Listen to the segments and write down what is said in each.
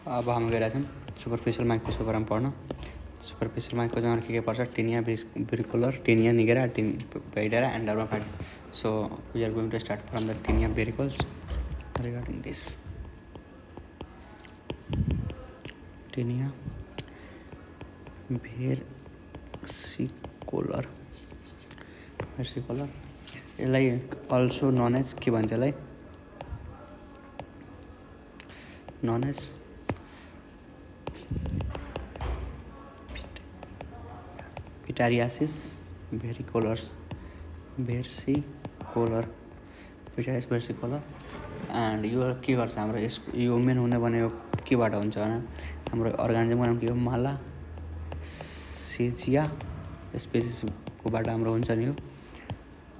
अब हामी गइरहेछौँ सुपरफिसियल माइक्रोस्कोपमा पढ्न। सुपरफिसियल माइक्रोस्कोपमा के पर्छ? Tinea, versicolor, tinea nigra, piedra and dermatophytes. So we are going to start from the tinea verrucoles regarding this. Tinea versicolor. यसलाई also non as के भन्छ? यसलाई नन एज पिटारियासिस भेरिकोलर, पिटारियासिस भेर्सिकोलर. एन्ड यो के गर्छ? हाम्रो यो मेन हुने भनेको केबाट हुन्छ भने हाम्रो अर्गानिजमको नाम के हो? मालासेजिया स्पेसिसकोबाट हाम्रो हुन्छ नि यो.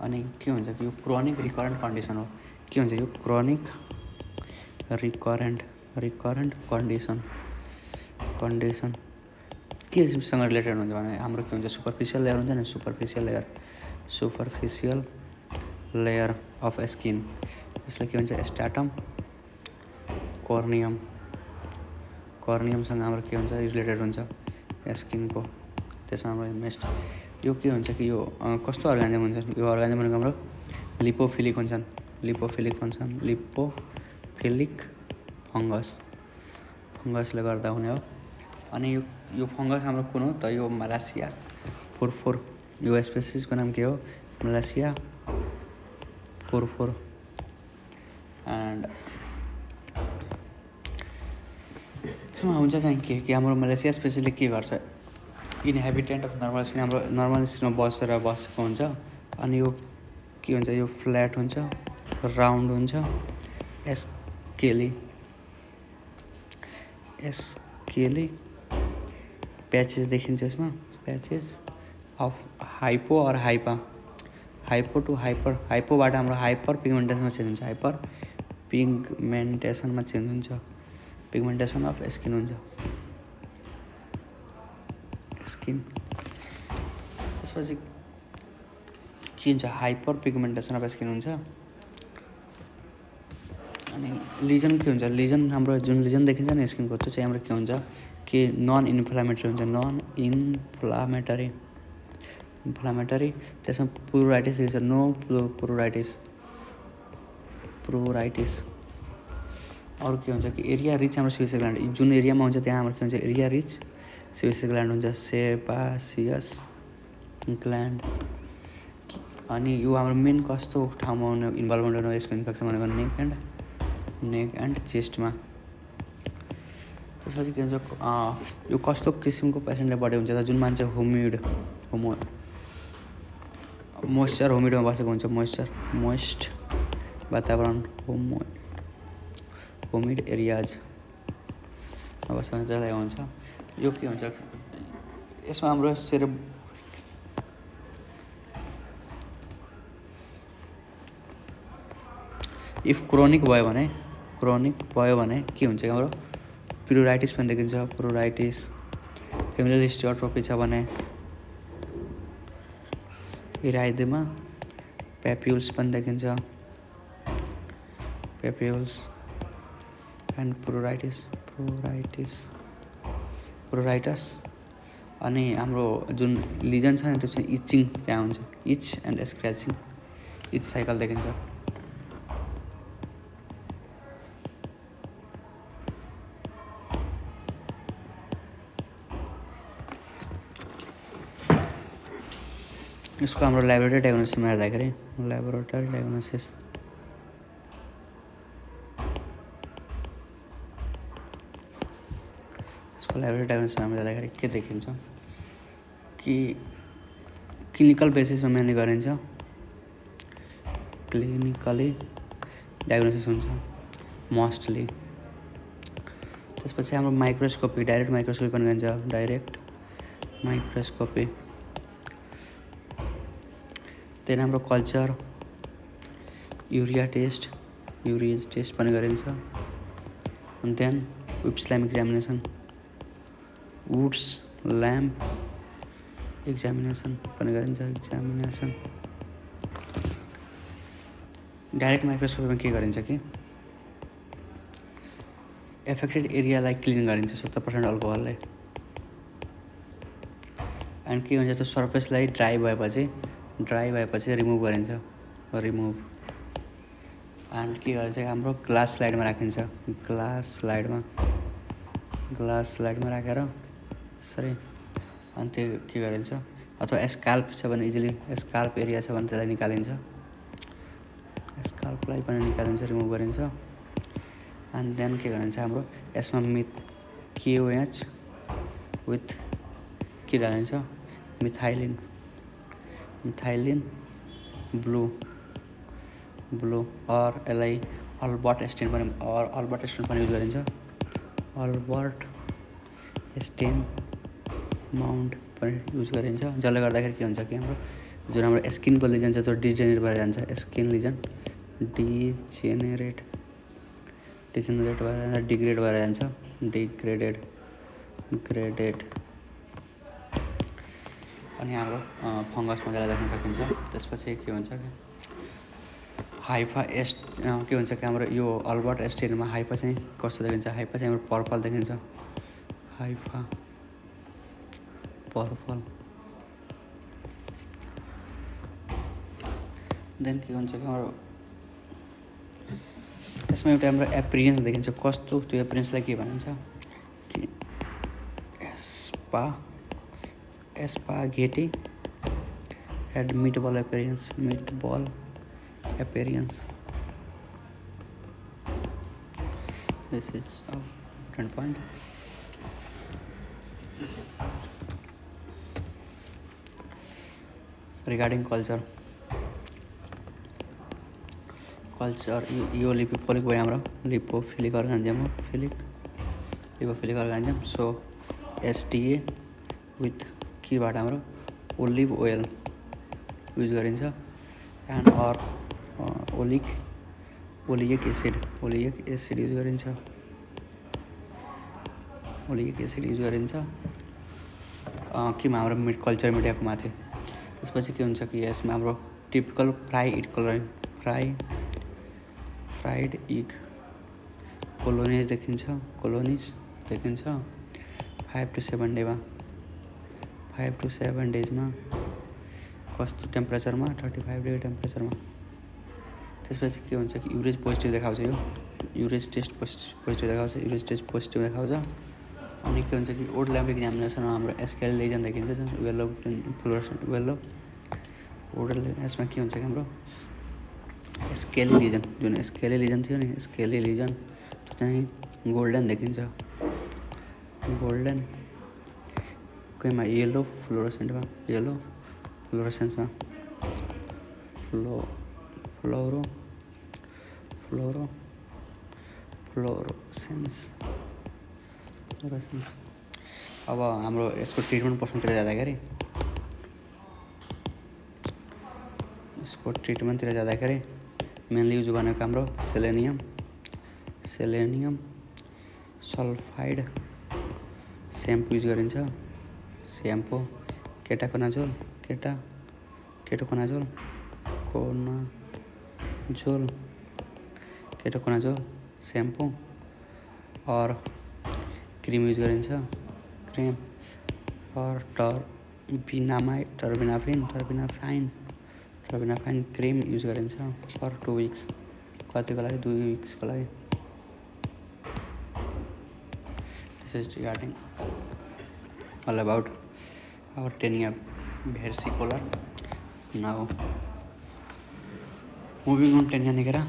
अनि के हुन्छ कि यो क्रोनिक रिकरेन्ट कन्डिसन हो. के हुन्छ यो? क्रोनिक रिकरेन्ट कन्डिसन केसँग रिलेटेड हुन्छ भने हाम्रो के हुन्छ? सुपरफिसियल लेयर हुन्छ नि, सुपरफिसियल लेयर अफ स्किन. यसलाई के भन्छ? स्ट्याटम कर्नियमसँग हाम्रो के हुन्छ? रिलेटेड हुन्छ स्किनको. त्यसमा हाम्रो नेक्स्ट यो के हुन्छ कि यो कस्तो अर्गानिजम हुन्छ? यो अर्गानिजम भनेको हाम्रो लिपोफिलिक फङ्गसले गर्दा हुने हो. अनि यो फङ्गस हाम्रो कुन हो त? यो मलासिया फोरफोर. यो स्पेसिसको नाम के हो? मलासिया फोरफोर. एन्ड यसमा हुन्छ चाहिँ के हाम्रो मलेसिया स्पेसिसले के गर्छ? इन्हेबिटेन्ट अफ नर्मल स्किन, हाम्रो नर्मल स्किनमा बसेको हुन्छ. अनि यो के हुन्छ? यो फ्ल्याट हुन्छ, राउन्ड हुन्छ, स्केली प्याचेस देखिन्छ यसमा. प्याचेस अफ हाइपो और हाइपो टु हाइपोबाट हाम्रो हाइपर पिगमेन्टेसनमा चेन्ज हुन्छ. पिगमेन्टेसन अफ स्किन हुन्छ. त्यसपछि के हुन्छ? हाइपर पिगमेन्टेसन अफ स्किन हुन्छ. अनि लिजन के हुन्छ? लिजन हाम्रो जुन लिजन देखिन्छ नि स्किनको, त्यो चाहिँ हाम्रो के हुन्छ कि नन इन्फ्लामेटरी हुन्छ. इन्फ्लामेटरी. त्यसमा प्रुराइटिस देखिन्छ. नो प्रुराइटिस. अरू के हुन्छ कि एरिया रिच हाम्रो सेबेसियस ग्ल्यान्ड. जुन एरियामा हुन्छ त्यहाँ हाम्रो के हुन्छ? एरिया रिच सेबेसियस ग्ल्यान्ड हुन्छ, सेबासियस ग्ल्यान्ड. अनि यो हाम्रो मेन कस्तो ठाउँमा हुने इन्भल्भमेन्ट हुने यसको इन्फेक्सन भनेको नेक एन्ड चेस्टमा. त्यसपछि के हुन्छ? यो कस्तो किसिमको पेसेन्टले बढी हुन्छ त? जुन मान्छे ह्युमिडमा बसेको हुन्छ, मोइस्ट वातावरण, ह्युमिड एरियाज बसेको हुन्छ, त्यसलाई हुन्छ. यो के हुन्छ? यसमा हाम्रो इफ क्रोनिक भयो भने के हुन्छ? हाम्रो प्रुराइटिस पनि देखिन्छ. प्रुराइटिस. फेमिलियल हिस्टियोट्रोपी छ भने इराइदेमा पेप्युल्स पनि देखिन्छ. पेप्युल्स एन्ड प्रुराइटस. अनि हाम्रो जुन लिजन छ नि त्यो चाहिँ इचिङ त्यहाँ हुन्छ. इच एन्ड स्क्र्याचिङ, इच साइकल देखिन्छ. यसको हाम्रो ल्याबोरेटरी डायग्नोसिसमा हेर्दाखेरि हामी हेर्दाखेरि के देखिन्छ कि क्लिनिकल बेसिसमा मेनली गरिन्छ. क्लिनिकली डायग्नोसिस हुन्छ मोस्टली. त्यसपछि हाम्रो माइक्रोस्कोपी, डाइरेक्ट माइक्रोस्कोपी पनि गरिन्छ. Direct microscopy. त्यही हाम्रो कल्चर, युरिज टेस्ट पनि गरिन्छ. अनि देन वुड्स ल्याम्प एक्जामिनेसन पनि गरिन्छ. डाइरेक्ट माइक्रोस्कोपीमा के गरिन्छ कि एफेक्टेड एरियालाई क्लिन गरिन्छ 70% अल्कोहलले। एन्ड के हुन्छ त्यो सर्फेसलाई ड्राई भएपछि रिमुभ गरिन्छ। एन्ड के गरिन्छ हाम्रो ग्लास स्लाइडमा राखिन्छ। ग्लास स्लाइडमा राखेर यसरी अनि त्यो के गरिन्छ, अथवा स्काल्प छ भने इजिली स्काल्प एरिया छ भने त्यसलाई निकालिन्छ, स्काल्पलाई पनि निकालिन्छ, रिमुभ गरिन्छ। एन्ड देन के गरिन्छ हाम्रो यसमा KOH विथ के डालिन्छ मिथाइलिन ब्लू और यसलाई अल्बर्ट स्टेन पनि युज गरिन्छ। अल्बर्ट स्टेन माउन्ट पनि युज गरिन्छ, जसले गर्दाखेरि के हुन्छ कि हाम्रो जुन हाम्रो स्किनको लिजन छ त्यो डिजेनेरेट भएर जान्छ। स्किन लिजन डिजेनेरेट भएर डिग्रेड भएर जान्छ, डिग्रेडेड अनि हाम्रो फङ्गस मजाले देख्न सकिन्छ। त्यसपछि के हुन्छ कि हाइफा के हुन्छ कि हाम्रो यो अल्बर्ट स्टेनमा हाइफा चाहिँ कस्तो देखिन्छ, हाइफा चाहिँ हाम्रो पर्पल देखिन्छ, हाइफा पर्पल। देन के हुन्छ कि हाम्रो यसमा एउटा हाम्रो एपिरियन्स देखिन्छ, कस्तो त्यो एपिरियन्सलाई के भनिन्छ कि spaghetti and meatball appearance this is our point. Regarding culture यो लिपोफिलिक भयो हाम्रो lipophilic organism so STA with केबाट हाम्रो ओलिभ ओइल युज गरिन्छ and or oleic acid use गरिन्छ केमा हाम्रो कल्चर मिडियाको माथि। त्यसपछि के हुन्छ कि यसमा हाम्रो टिपिकल फ्राइड इग कोलोनिज देखिन्छ 5 to 7 डेजमा कस्तो टेम्परेचरमा 35 डिग्री टेम्परेचरमा। त्यसपछि के हुन्छ कि युरेज पोजिटिभ देखाउँछ, यो युरेज टेस्ट पोजिटिभ देखाउँछ। अनि के हुन्छ कि ओड ल्याब एक्जामिनेसनमा हाम्रो स्केली लिजन देखिन्छ, येलो फ्लोरेसेन्ट येलो ओडल। यसमा के हुन्छ कि हाम्रो स्केली लिजन थियो नि, स्केली लिजन त्यो चाहिँ गोल्डन देखिन्छ, कोहीमा येलो फ्लोरेसेन्समा फ्लोरोसेन्स। अब हाम्रो यसको ट्रिटमेन्ट पर्सनतिर जाँदाखेरि मेनली युज भनेको हाम्रो सेलेनियम सल्फाइड सेम्पू युज गरिन्छ, केटाकोनाजोल सेम्पू और क्रीम युज गरिन्छ, और टर्बिनाफाइन क्रीम युज गरिन्छ फर 2 weeks, कतिको लागि 2 weeksको लागि। This is regarding all about our Taenia versicolor. Now moving on Taenia nigra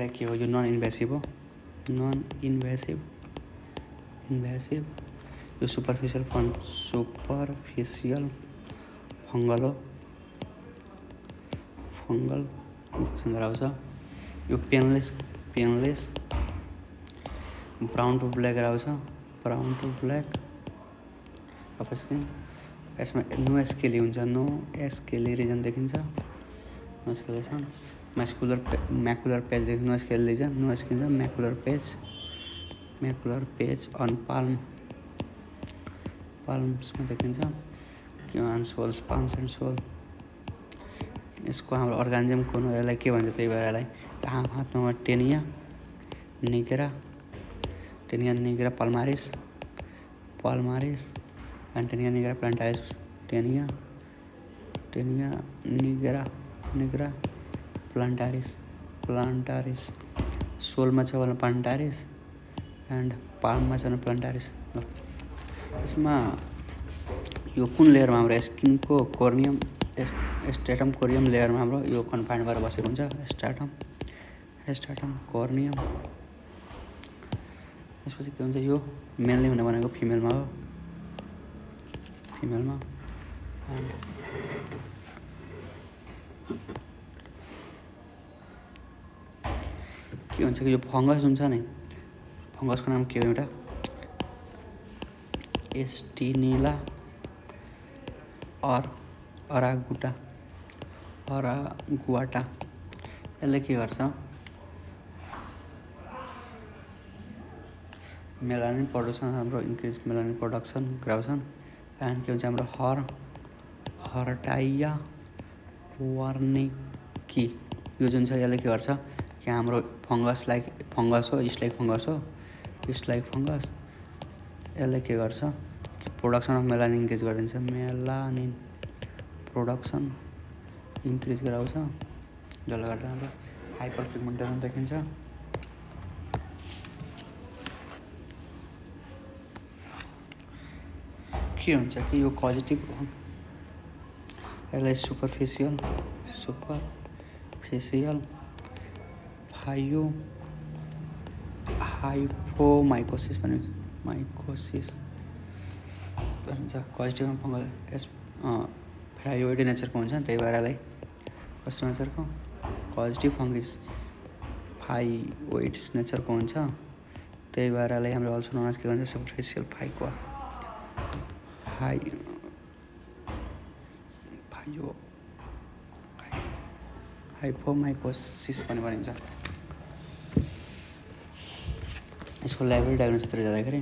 के हो, यो नन इन्भेसिभ यो सुपरफिसियल फङ्गल इन्फेक्सन आउँछ। यो पेनलेस ब्राउन टु ब्ल्याक आउँछ, अफ स्किन। यसमा नो स्केली हुन्छ, नो स्केली रिजन देखिन्छ, नो स्केलेसन। म्याकुलर पेज देखिन्छ, no scaly region, no skin, macular patch on पाल्म्समा देखिन्छ, पाल्म्स एन्ड सोल। यसको हाम्रो अर्गानिजम कुन हो, यसलाई के भन्छ, त्यही भएर यसलाई हातमा tinea nigra palmaris and tinea nigra plantaris, tinea nigra plantaris, सोलमा छ भने प्लान्टारिस एन्ड पाल्ममा छ भने प्लान्टारिस। यसमा यो कुन लेयरमा हाम्रो स्किनको कोर्नियम स्ट्रेटम कोरियम लेयरमा हाम्रो यो कन्फाइन्ड भएर बसेको हुन्छ, स्ट्रेटम कोर्नियम। त्यसपछि के हुन्छ, यो मेलले हुने भनेको फिमेलमा हो, के हुन्छ कि यो फङ्गस हुन्छ नि, फङ्गसको नाम के हो, एउटा एस्टिनिला अरागुआटा। यसले के गर्छ, मेलानिन प्रडक्सन हाम्रो इन्क्रिज मेलानिन प्रडक्सन गराउँछन्। एन्ड के हुन्छ हाम्रो हर्टाइया वार्निकी, यो जुन छ यसले के गर्छ कि हाम्रो फङ्गस हो, इस्ट लाइक फङ्गस, यसले के गर्छ कि प्रोडक्सन अफ मेलानिन इन्क्रिज गरिदिन्छ, मेलानिन प्रोडक्सन इन्क्रिज गराउँछ, जसले गर्दा हाम्रो हाइपर पिगमेन्टेसन देखिन्छ। के हुन्छ कि यो पोजिटिभ हो, यसलाई सुपरफिसियल हाइपोमाइकोसिस भनिन्छ, भनिन्छ। पोजिटिभ फङ्गल फ्यायोइड नेचरको हुन्छ, त्यही भएर यसलाई कस्तो नेचरको, पोजिटिभ फङ्गस फाइओइड्स नेचरको हुन्छ, त्यही भएर यसलाई हाम्रो अल्सो नोन एज के भन्छ, सुपरफिसियल हाइपोमाइकोसिस पनि भनिन्छ। यसको ल्याबोरेटरी डायग्नोसिसतिर जाँदाखेरि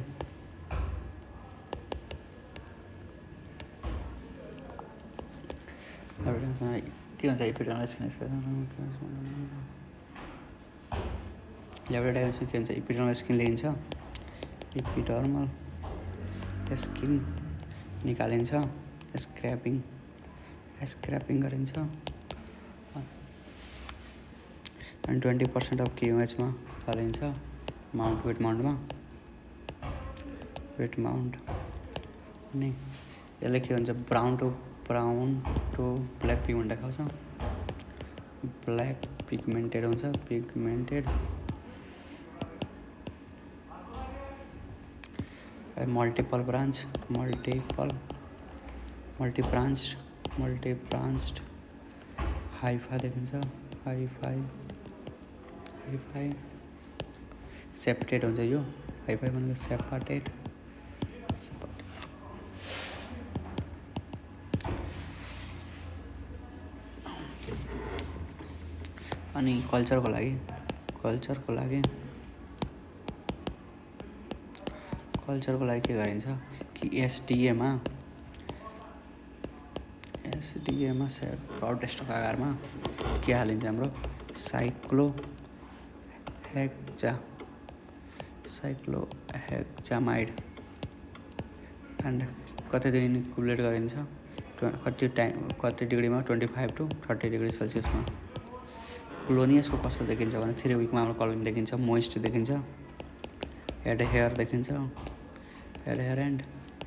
के हुन्छ, एपिडर्मल स्किन ल्याबोरेटरी डायग्नोसिस के हुन्छ, एपिडर्मल स्किन लिइन्छ, एपिडर्मल स्किन निकालिन्छ, स्क्रैपिङ गरिन्छ, अनि 20% अफ QMH-मा हालिन्छ, वेट माउन्ट। अनि यसले के हुन्छ, ब्राउन टु ब्ल्याक पिगमेन्ट देखाउँछ, ब्ल्याक पिगमेन्टेड हुन्छ, मल्टी ब्रान्च्ड हाइफा देखिन्छ, हाइफाई सेप्टेड हुन्छ, यो हाइफाई भनेको सेपाटेड। अनि कल्चरको लागि के गरिन्छ कि एसडिएमा प्रोटेस्टको आकारमा के हालिन्छ, हाम्रो साइक्लोहेक्जामाइड एन्ड कति दिन इन्क्युबेट गरिन्छ, कति डिग्रीमा, 25 to 30 डिग्री सेल्सियसमा। कोलोनियसको कस्तो देखिन्छ भने 3 विकमा हाम्रो कलोनी देखिन्छ, मोइस्ट देखिन्छ, हेड हेयर देखिन्छ,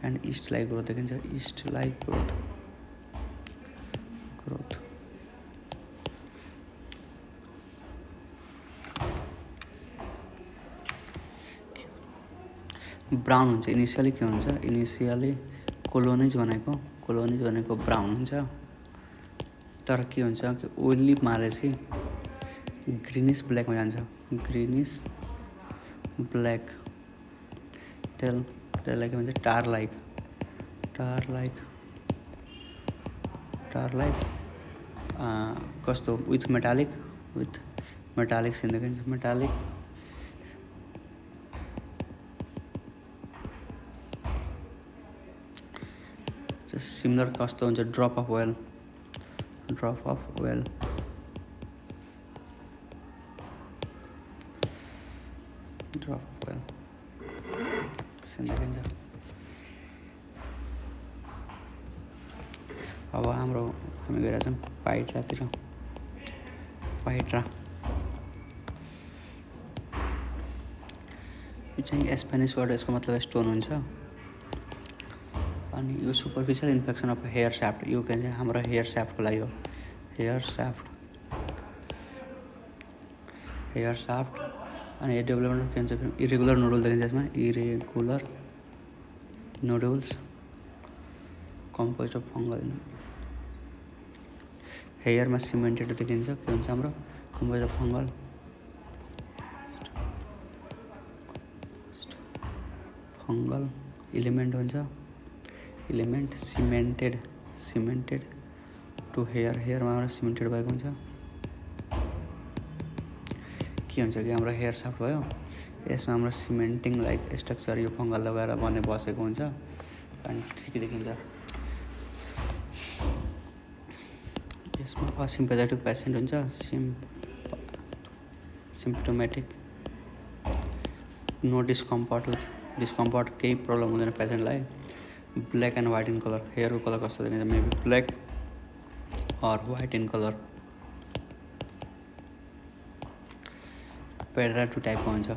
एन्ड इस्ट लाइक ग्रोथ देखिन्छ, ब्राउन हुन्छ। इनिसियली के हुन्छ, कोलोनिज भनेको ब्राउन हुन्छ, तर के हुन्छ कि ओइली मारेपछि ग्रिनिस ब्ल्याकमा जान्छ, ग्रिनिस ब्ल्याक। त्यसलाई के भन्छ, टार लाइक कस्तो विथ मेटालिक सिन देखिन्छ, मेटालिक सिमिलर कस्तो हुन्छ, drop of oil drop of oil, drop of oil देखिन्छ। अब हाम्रो हामी गएर छौँ पाइड्रातिर। पाइड्रा यो चाहिँ स्पेनिस वर्ड, यसको मतलब स्टोन हुन्छ। अनि यो superficial infection of hair shaft, यो के चाहिँ हाम्रो हेयर स्याफ्टको लागि हो। हेयर स्याफ्ट अनि यो डेभलपमेन्ट के हुन्छ, इरेगुलर नोडुल देखिन्छ यसमा, irregular nodules compose of fungal. हेयरमा सिमेन्टेड देखिन्छ, के हुन्छ हाम्रो कम्पोज अफ फङ्गल इलिमेन्ट हुन्छ। इलिमेन्ट सिमेन्टेड टु हेयरमा हाम्रो सिमेन्टेड भएको हुन्छ। के हुन्छ कि हाम्रो हेयर साफ्ट भयो, यसमा हाम्रो सिमेन्टिङ लाइक स्ट्रक्चर यो फङ्गल लगाएर बने बसेको हुन्छ अनि ठिकै देखिन्छ। यसमा असिम्पेथेटिक पेसेन्ट हुन्छ, सिम्पटोमेटिक, नो डिस्कम्फर्ट केही प्रब्लम हुँदैन पेसेन्टलाई। Black and white in colour, हेयरको कलर कस्तो देखिन्छ, मेबी ब्ल्याक और व्हाइट इन कलर। पेड्रा 2 टाइपको हुन्छ,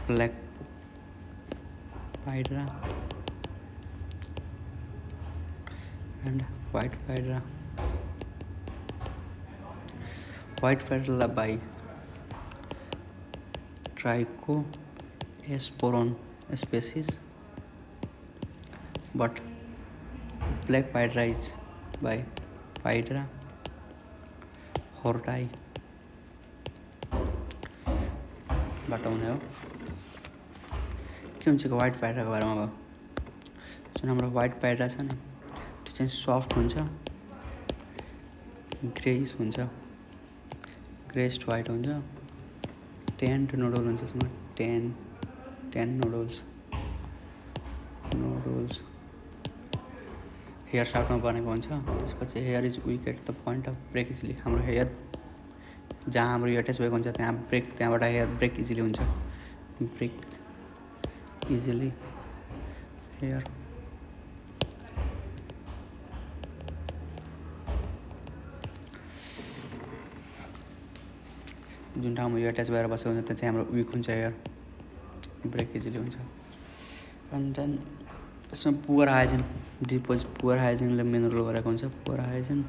black piedra and white piedra. White piedra by trichosporon species, but black Pydra is by Pydra horti बताउने हो। के हुन्छ कि व्हाइट पाइड्राको बारेमा भयो। जुन हाम्रो व्हाइट पाइड्रा छ नि, त्यो चाहिँ सफ्ट हुन्छ, ग्रेइस हुन्छ, ग्रेस्ड व्हाइट हुन्छ, टेन्ड नोडल हुन्छ यसमा, टेन नोडल्स हेयर साफ्टमा बनेको हुन्छ। त्यसपछि hair is weak at the point of break easily, हाम्रो हेयर जहाँ हाम्रो यो अट्याच भएको हुन्छ त्यहाँबाट हेयर ब्रेक इजिली हुन्छ, ब्रेक इजिली हेयर। जुन ठाउँमा यो अट्याच भएर बसेको हुन्छ त्यहाँ चाहिँ हाम्रो विक हुन्छ, हेयर ब्रेक इजिली हुन्छ। अनि देन यसमा पुवर हाइजिनले मेन रोल गरेको हुन्छ। पुवर हाइजिन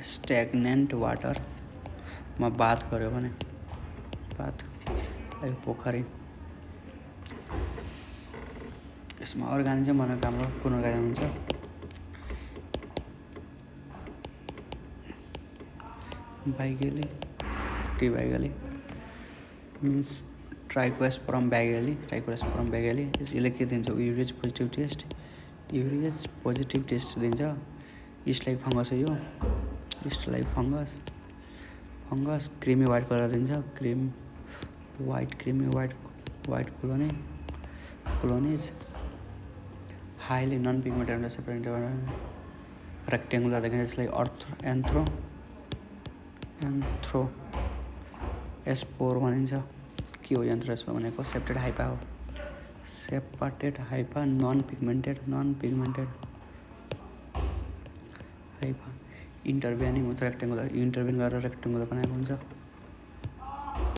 स्ट्याग्नेन्ट वाटरमा बाथ गऱ्यो भने, पोखरी, यसमा अर्गानिजम भनेको हाम्रो कुन अर्गानिजम हुन्छ, टी बाइगेली मिन्स ट्राइकोस्पोरम बैगेली। यसले के दिन्छ, युरिज पोजिटिभ टेस्ट दिन्छ। इस्ट लाइक फङ्गस हो यो, yeast like fungus creamy white colour दिन्छ, creamy white colonies, highly non pigmented separate rectangular देखिन्छ, जसलाई एन्थ्रोस्पोर भनिन्छ। के हो एन्थ्रोस्पोर भनेको, septate hypha non pigmented hypha intervening with rectangular, intervene गरेर रेक्टेङ्गुलर बनाएको हुन्छ।